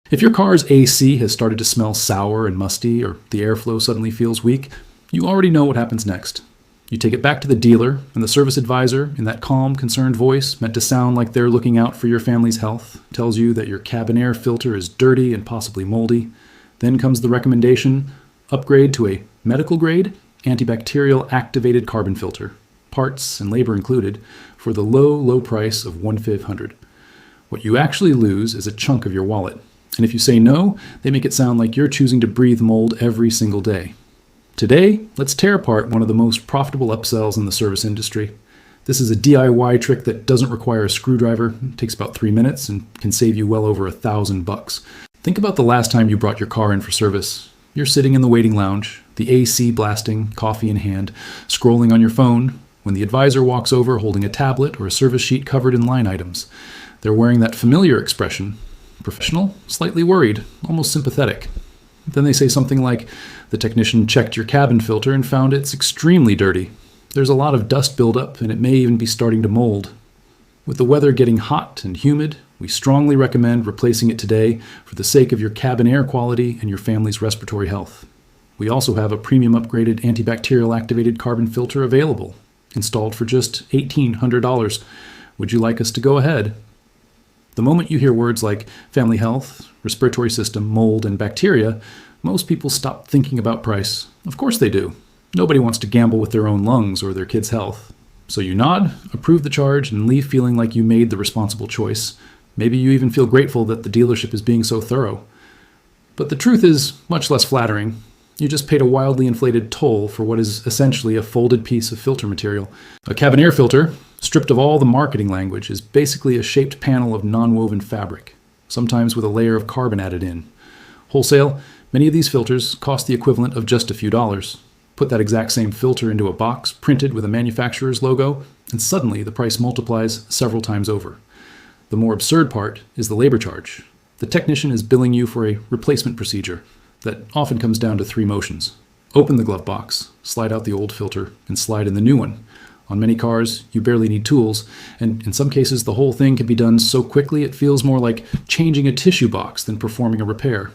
If your car's AC has started to smell sour and musty, or the airflow suddenly feels weak, you already know what happens next. You take it back to the dealer, and the service advisor, in that calm, concerned voice meant to sound like they're looking out for your family's health, tells you that your cabin air filter is dirty and possibly moldy. Then comes the recommendation: upgrade to a medical-grade, antibacterial activated carbon filter, parts and labor included, for the low price of $1,500. What you actually lose is a chunk of your wallet. And if you say no, they make it sound like you're choosing to breathe mold every single day. Today, let's tear apart one of the most profitable upsells in the service industry. This is a DIY trick that doesn't require a screwdriver, takes about 3 minutes, and can save you well over $1,000. Think about the last time you brought your car in for service. You're sitting in the waiting lounge, the AC blasting, coffee in hand, scrolling on your phone, when the advisor walks over holding a tablet or a service sheet covered in line items. They're wearing that familiar expression: professional, slightly worried, almost sympathetic. Then they say something like, "The technician checked your cabin filter and found it's extremely dirty. There's a lot of dust buildup and it may even be starting to mold. With the weather getting hot and humid, we strongly recommend replacing it today for the sake of your cabin air quality and your family's respiratory health. We also have a premium upgraded antibacterial activated carbon filter available, installed for just $1,800. Would you like us to go ahead?" The moment you hear words like family health, respiratory system, mold, and bacteria, most people stop thinking about price. Of course they do. Nobody wants to gamble with their own lungs or their kids' health. So you nod, approve the charge, and leave feeling like you made the responsible choice. Maybe you even feel grateful that the dealership is being so thorough. But the truth is much less flattering. You just paid a wildly inflated toll for what is essentially a folded piece of filter material. A cabin air filter, stripped of all the marketing language, is basically a shaped panel of non-woven fabric, sometimes with a layer of carbon added in. Wholesale, many of these filters cost the equivalent of just a few dollars. Put that exact same filter into a box printed with a manufacturer's logo, and suddenly the price multiplies several times over. The more absurd part is the labor charge. The technician is billing you for a replacement procedure that often comes down to 3 motions. Open the glove box, slide out the old filter, and slide in the new one. On many cars, you barely need tools, and in some cases the whole thing can be done so quickly it feels more like changing a tissue box than performing a repair.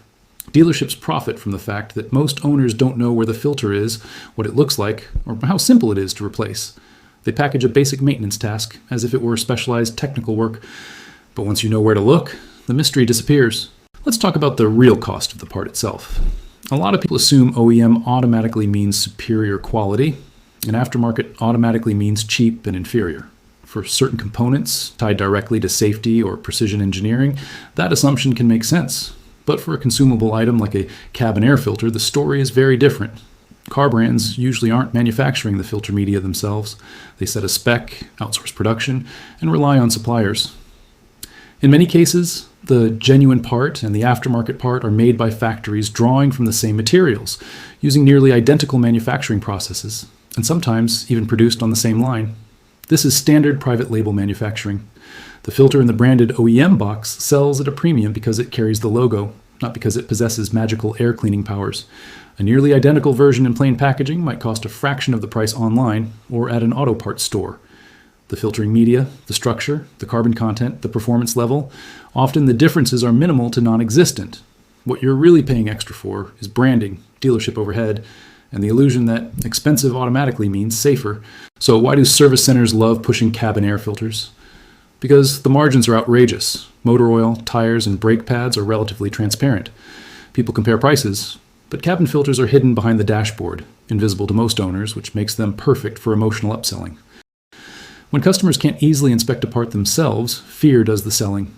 Dealerships profit from the fact that most owners don't know where the filter is, what it looks like, or how simple it is to replace. They package a basic maintenance task as if it were specialized technical work, but once you know where to look, the mystery disappears. Let's talk about the real cost of the part itself. A lot of people assume OEM automatically means superior quality, and aftermarket automatically means cheap and inferior. For certain components tied directly to safety or precision engineering, that assumption can make sense. But for a consumable item like a cabin air filter, the story is very different. Car brands usually aren't manufacturing the filter media themselves. They set a spec, outsource production, and rely on suppliers. In many cases, the genuine part and the aftermarket part are made by factories drawing from the same materials, using nearly identical manufacturing processes, and sometimes even produced on the same line. This is standard private label manufacturing. The filter in the branded OEM box sells at a premium because it carries the logo, not because it possesses magical air cleaning powers. A nearly identical version in plain packaging might cost a fraction of the price online or at an auto parts store. The filtering media, the structure, the carbon content, the performance level, often the differences are minimal to non-existent. What you're really paying extra for is branding, dealership overhead, and the illusion that expensive automatically means safer. So why do service centers love pushing cabin air filters? Because the margins are outrageous. Motor oil, tires, and brake pads are relatively transparent. People compare prices, but cabin filters are hidden behind the dashboard, invisible to most owners, which makes them perfect for emotional upselling. When customers can't easily inspect a part themselves, fear does the selling.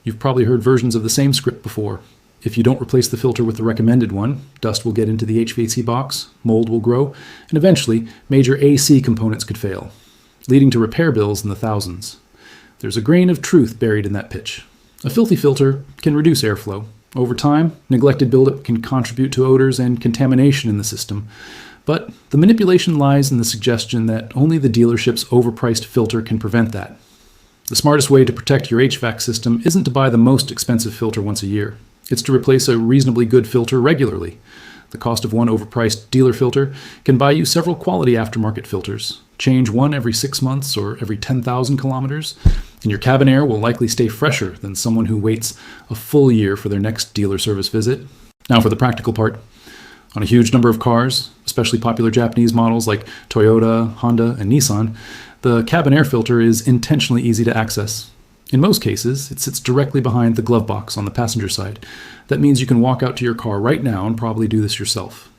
You've probably heard versions of the same script before. If you don't replace the filter with the recommended one, dust will get into the HVAC box, mold will grow, and eventually major AC components could fail, leading to repair bills in the thousands. There's a grain of truth buried in that pitch. A filthy filter can reduce airflow. Over time, neglected buildup can contribute to odors and contamination in the system. But the manipulation lies in the suggestion that only the dealership's overpriced filter can prevent that. The smartest way to protect your HVAC system isn't to buy the most expensive filter once a year. It's to replace a reasonably good filter regularly. The cost of one overpriced dealer filter can buy you several quality aftermarket filters. Change one every 6 months or every 10,000 kilometers, And your cabin air will likely stay fresher than someone who waits a full year for their next dealer service visit. Now for the practical part. On a huge number of cars, especially popular Japanese models like Toyota, Honda, and Nissan, the cabin air filter is intentionally easy to access. In most cases, it sits directly behind the glove box on the passenger side. That means you can walk out to your car right now and probably do this yourself.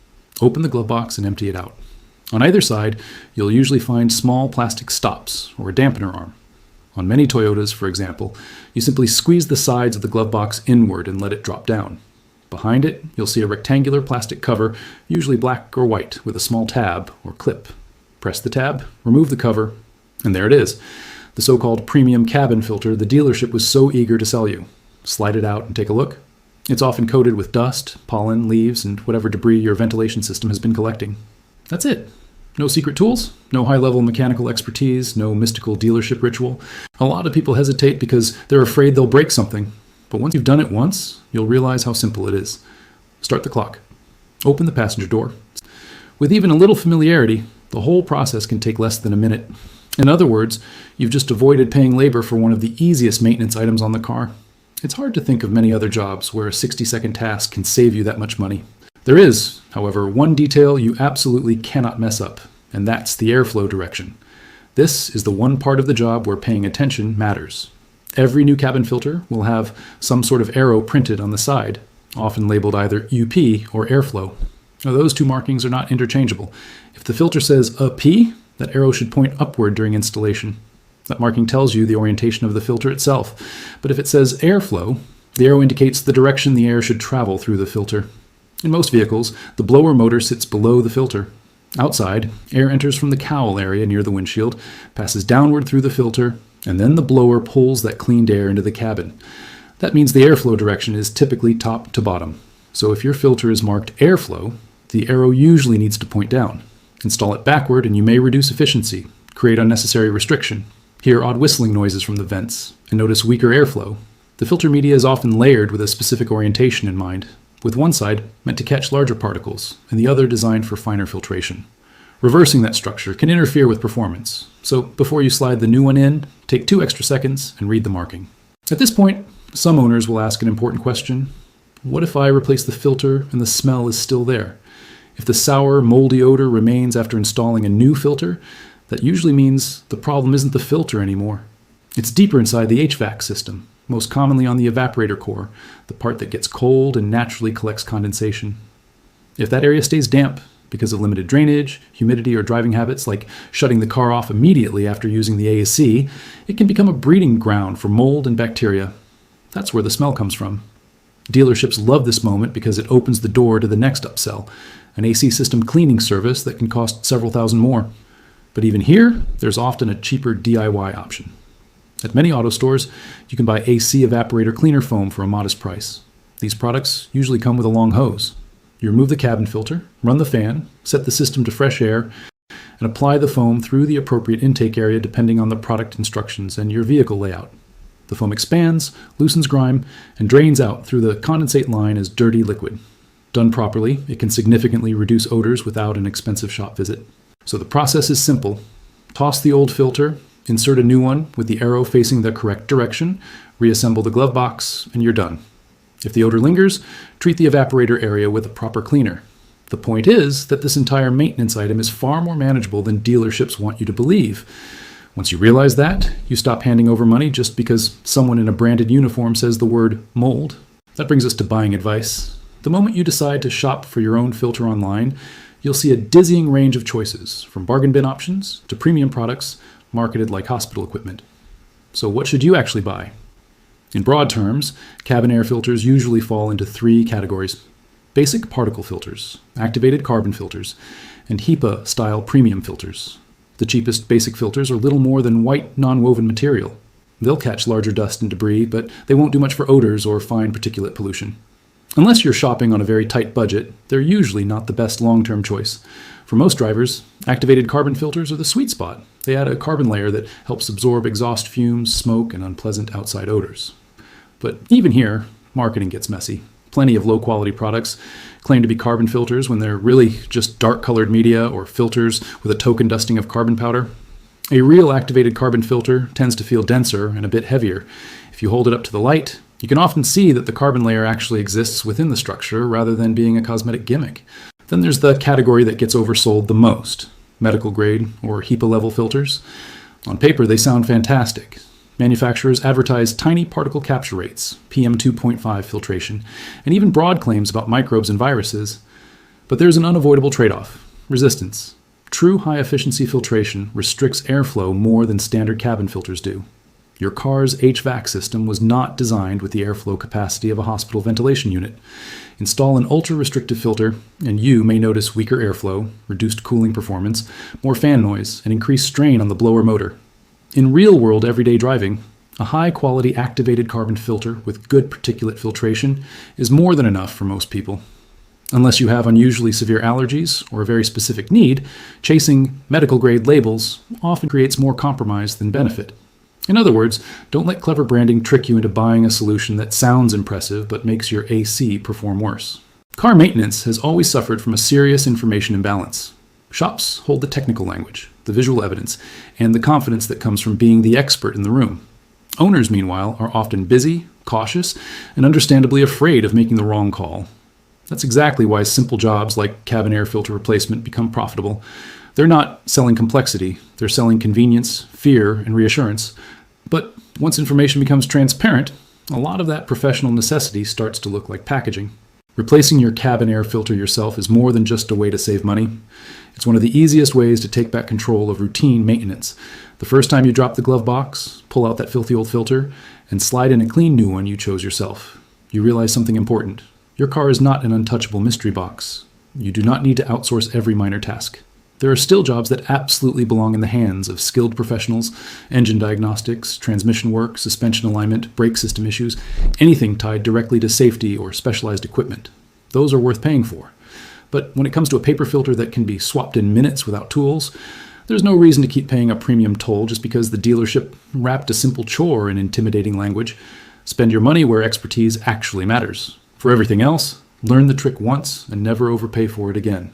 Open the glove box and empty it out. On either side, you'll usually find small plastic stops or a dampener arm. On many Toyotas, for example, you simply squeeze the sides of the glove box inward and let it drop down. Behind it, you'll see a rectangular plastic cover, usually black or white, with a small tab or clip. Press the tab, remove the cover, and there it is, the so-called premium cabin filter the dealership was so eager to sell you. Slide it out and take a look. It's often coated with dust, pollen, leaves, and whatever debris your ventilation system has been collecting. That's it. No secret tools, no high-level mechanical expertise, no mystical dealership ritual. A lot of people hesitate because they're afraid they'll break something. But once you've done it once, you'll realize how simple it is. Start the clock. Open the passenger door. With even a little familiarity, the whole process can take less than a minute. In other words, you've just avoided paying labor for one of the easiest maintenance items on the car. It's hard to think of many other jobs where a 60-second task can save you that much money. There is, however, one detail you absolutely cannot mess up, and that's the airflow direction. This is the one part of the job where paying attention matters. Every new cabin filter will have some sort of arrow printed on the side, often labeled either UP or airflow. Now, those two markings are not interchangeable. If the filter says UP, that arrow should point upward during installation. That marking tells you the orientation of the filter itself. But if it says airflow, the arrow indicates the direction the air should travel through the filter. In most vehicles, the blower motor sits below the filter. Outside, air enters from the cowl area near the windshield, passes downward through the filter, and then the blower pulls that cleaned air into the cabin. That means the airflow direction is typically top to bottom. So if your filter is marked airflow, the arrow usually needs to point down. Install it backward and you may reduce efficiency, create unnecessary restriction, hear odd whistling noises from the vents, and notice weaker airflow. The filter media is often layered with a specific orientation in mind, with one side meant to catch larger particles and the other designed for finer filtration. Reversing that structure can interfere with performance, so before you slide the new one in, take 2 extra seconds and read the marking. At this point, some owners will ask an important question. What if I replace the filter and the smell is still there? If the sour, moldy odor remains after installing a new filter, that usually means the problem isn't the filter anymore. It's deeper inside the HVAC system, most commonly on the evaporator core, the part that gets cold and naturally collects condensation. If that area stays damp because of limited drainage, humidity, or driving habits like shutting the car off immediately after using the AC, it can become a breeding ground for mold and bacteria. That's where the smell comes from. Dealerships love this moment because it opens the door to the next upsell, an AC system cleaning service that can cost several thousand more. But even here, there's often a cheaper DIY option. At many auto stores, you can buy AC evaporator cleaner foam for a modest price. These products usually come with a long hose. You remove the cabin filter, run the fan, set the system to fresh air, and apply the foam through the appropriate intake area depending on the product instructions and your vehicle layout. The foam expands, loosens grime, and drains out through the condensate line as dirty liquid. Done properly, it can significantly reduce odors without an expensive shop visit. So the process is simple. Toss the old filter, insert a new one with the arrow facing the correct direction, reassemble the glove box, and you're done. If the odor lingers, treat the evaporator area with a proper cleaner. The point is that this entire maintenance item is far more manageable than dealerships want you to believe. Once you realize that, you stop handing over money just because someone in a branded uniform says the word mold. That brings us to buying advice. The moment you decide to shop for your own filter online, you'll see a dizzying range of choices, from bargain bin options to premium products marketed like hospital equipment. So what should you actually buy? In broad terms, cabin air filters usually fall into 3 categories: basic particle filters, activated carbon filters, and HEPA-style premium filters. The cheapest basic filters are little more than white, non-woven material. They'll catch larger dust and debris, but they won't do much for odors or fine particulate pollution. Unless you're shopping on a very tight budget, they're usually not the best long-term choice. For most drivers, activated carbon filters are the sweet spot. They add a carbon layer that helps absorb exhaust fumes, smoke, and unpleasant outside odors. But even here, marketing gets messy. Plenty of low-quality products claim to be carbon filters when they're really just dark-colored media or filters with a token dusting of carbon powder. A real activated carbon filter tends to feel denser and a bit heavier. If you hold it up to the light, you can often see that the carbon layer actually exists within the structure rather than being a cosmetic gimmick. Then there's the category that gets oversold the most: medical grade or HEPA level filters. On paper, they sound fantastic. Manufacturers advertise tiny particle capture rates, PM 2.5 filtration, and even broad claims about microbes and viruses. But there's an unavoidable trade-off: resistance. True high-efficiency filtration restricts airflow more than standard cabin filters do. Your car's HVAC system was not designed with the airflow capacity of a hospital ventilation unit. Install an ultra-restrictive filter, and you may notice weaker airflow, reduced cooling performance, more fan noise, and increased strain on the blower motor. In real-world everyday driving, a high-quality activated carbon filter with good particulate filtration is more than enough for most people. Unless you have unusually severe allergies or a very specific need, chasing medical-grade labels often creates more compromise than benefit. In other words, don't let clever branding trick you into buying a solution that sounds impressive but makes your AC perform worse. Car maintenance has always suffered from a serious information imbalance. Shops hold the technical language, the visual evidence, and the confidence that comes from being the expert in the room. Owners, meanwhile, are often busy, cautious, and understandably afraid of making the wrong call. That's exactly why simple jobs like cabin air filter replacement become profitable. They're not selling complexity, they're selling convenience, fear, and reassurance. But once information becomes transparent, a lot of that professional necessity starts to look like packaging. Replacing your cabin air filter yourself is more than just a way to save money. It's one of the easiest ways to take back control of routine maintenance. The first time you drop the glove box, pull out that filthy old filter, and slide in a clean new one you chose yourself. You realize something important. Your car is not an untouchable mystery box. You do not need to outsource every minor task. There are still jobs that absolutely belong in the hands of skilled professionals: engine diagnostics, transmission work, suspension alignment, brake system issues, anything tied directly to safety or specialized equipment. Those are worth paying for. But when it comes to a paper filter that can be swapped in minutes without tools, there's no reason to keep paying a premium toll just because the dealership wrapped a simple chore in intimidating language. Spend your money where expertise actually matters. For everything else, learn the trick once and never overpay for it again.